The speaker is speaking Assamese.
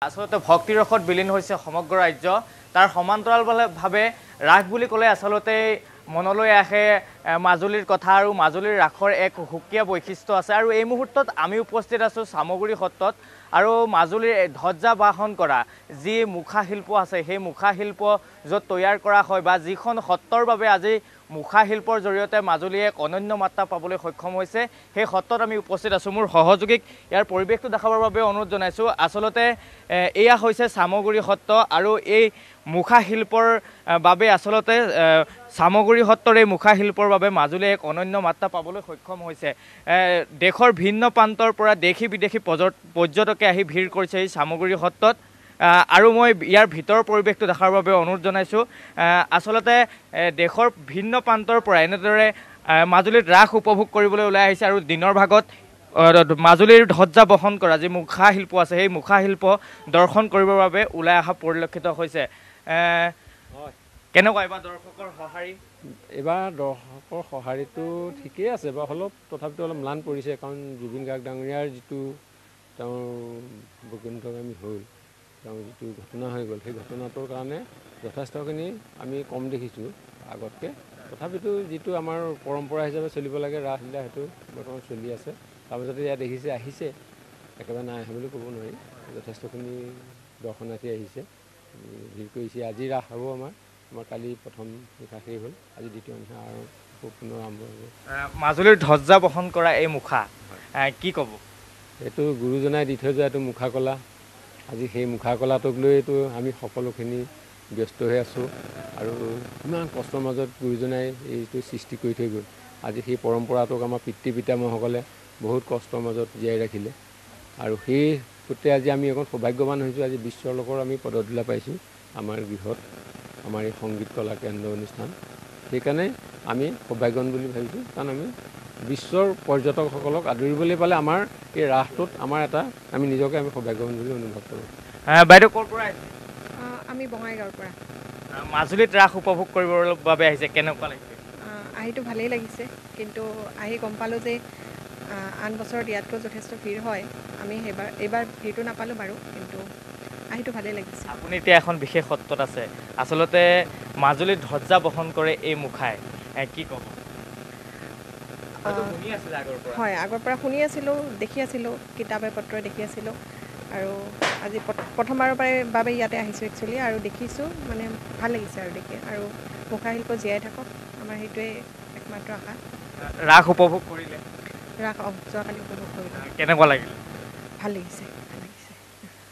আসলতে ভক্তিৰসত বিলীন হৈছে সমগ্ৰ ৰাজ্য তাৰ সমান্তৰালভাৱে ৰাস বুলি ক'লে আসলতে মনলৈ আহে মাজুলীৰ কথা আৰু মাজুলীৰ ৰাসৰ এক সুকীয়া বৈশিষ্ট্য আছে আৰু এই মুহূৰ্তত আমি উপস্থিত আছো সামগুৰি সত্ৰত আৰু মাজুলীৰ ধ্বজা বাহন কৰা যি মুখা শিল্প আছে সেই মুখা শিল্প য'ত তৈয়াৰ কৰা হয় বা যিখন সত্ৰৰ বাবে আজি মুখা শিল্পৰ জৰিয়তে মাজুলী এক অনন্য মাত্ৰা পাবলৈ সক্ষম হৈছে সেই সত্ৰত আমি উপস্থিত আছো মোৰ সহযোগীক ইয়াৰ পৰিৱেশটো দেখাবৰ বাবে অনুৰোধ জনাইছো আসলতে এয়া হৈছে সামগুৰি সত্ৰ আৰু এই মুখা শিল্পৰ বাবে আসলতে সামগুৰি সত্ৰৰ এই মুখা শিল্পৰ বাবে মাজুলী এক অনন্য মাত্ৰা পাবলৈ সক্ষম হৈছে দেশৰ ভিন্ন প্ৰান্তৰ পৰা দেশী বিদেশী পৰ্যটকে আহি ভিৰ কৰিছে এই সামগুৰি সত্ৰত আৰু মই ইয়াৰ ভিতৰ পৰিৱেশটো দেখাৰ বাবে অনুৰোধ জনাইছো আসলতে দেশৰ ভিন্ন প্ৰান্তৰ পৰা এনেদৰে মাজুলীত ৰাস উপভোগ কৰিবলৈ ওলাই আহিছে আৰু দিনৰ ভাগত মাজুলীৰ ধ্বজা বহন কৰা যি মুখা শিল্প আছে সেই মুখা শিল্প দৰ্শন কৰিবৰ বাবে ওলাই অহা পৰিলক্ষিত হৈছে কেনেকুৱা এবাৰ দৰ্শকৰ সঁহাৰি এবাৰ দৰ্শকৰ সঁহাৰিটো ঠিকেই আছে বা অলপ তথাপিতো অলপ ম্লান পৰিছে কাৰণ জুবিন গাৰ্গ ডাঙৰীয়াৰ যিটো তেওঁৰ বৈকুণ্ঠগামী হ'ল তেওঁৰ যিটো ঘটনা হৈ গ'ল সেই ঘটনাটোৰ কাৰণে যথেষ্টখিনি আমি কম দেখিছোঁ আগতকৈ তথাপিতো যিটো আমাৰ পৰম্পৰা হিচাপে চলিব লাগে ৰাসলীলা সেইটো বৰ্তমান চলি আছে তাৰপিছতে ইয়াত দেখিছে আহিছে একেবাৰে নাই আহে বুলি ক'ব নোৱাৰি যথেষ্টখিনি দৰ্শনাৰ্থী আহিছে ভিৰ কৰিছে আজি ৰাস হ'ব আমাৰ কালি প্ৰথম নিশা শেষ হ'ল আজি দ্বিতীয় নিশা আৰু পুনৰ আৰম্ভ হ'ব মাজুলীৰ ধ্বজা বহন কৰা এই মুখা কি ক'ব এইটো গুৰুজনাই দি থৈ যোৱা এইটো মুখা কলা আজি সেই মুখা কলাটোক লৈতো আমি সকলোখিনি ব্যস্ত হৈ আছোঁ আৰু ইমান কষ্টৰ মাজত গুৰুজনাই এইটো সৃষ্টি কৰি থৈ গ'ল আজি সেই পৰম্পৰাটোক আমাৰ পিতৃ পিতামহসকলে বহুত কষ্টৰ মাজত জীয়াই ৰাখিলে আৰু সেই সূত্ৰে আজি আমি অকণ সৌভাগ্যৱান হৈছোঁ আজি বিশ্বৰ লোকৰ আমি পদধূলা পাইছোঁ আমাৰ গৃহত আমাৰ এই সংগীত কলা কেন্দ্ৰ অনুষ্ঠান সেইকাৰণে আমি সৌভাগ্যৱান বুলি ভাবিছোঁ কাৰণ আমি বিশ্বৰ পৰ্যটকসকলক আদৰিবলৈ পালে আমাৰ এই ৰাসটোত আমাৰ এটা আমি নিজকে আমি সৌভাগ্যৱান বুলি অনুভৱ কৰোঁ বাইদেউ ক'ৰ পৰা আহিছে আমি বঙাইগাঁৱৰ পৰা মাজুলীত ৰাস উপভোগ কৰিবৰ বাবে আহিছে কেনেকুৱা লাগিছে আহিতো ভালেই লাগিছে কিন্তু আহি গম পালোঁ যে আন বছৰত ইয়াতকৈ যথেষ্ট ভিৰ হয় আমি এইবাৰ ভিৰটো নাপালোঁ বাৰু কিন্তু আহিতো ভালেই লাগিছে আপুনি এতিয়া এখন বিশেষ সত্ৰত আছে আচলতে মাজুলীত ধ্বজা বহন কৰে এই মুখাই কি ক'ব হয় আগৰ পৰা শুনি আছিলোঁ দেখি আছিলোঁ কিতাপে পত্ৰই দেখি আছিলোঁ আৰু আজি প্ৰথমবাৰৰ বাবে ইয়াতে আহিছোঁ একচুৱেলি আৰু দেখিছোঁ মানে ভাল লাগিছে আৰু দেখি আৰু মুখা শিল্প জীয়াই থাকক আমাৰ সেইটোৱে একমাত্ৰ আশা ৰাস উপভোগ কৰিলে ৰাস যোৱাকালি উপভোগ কৰিলোঁ কেনেকুৱা লাগিল ভাল লাগিছে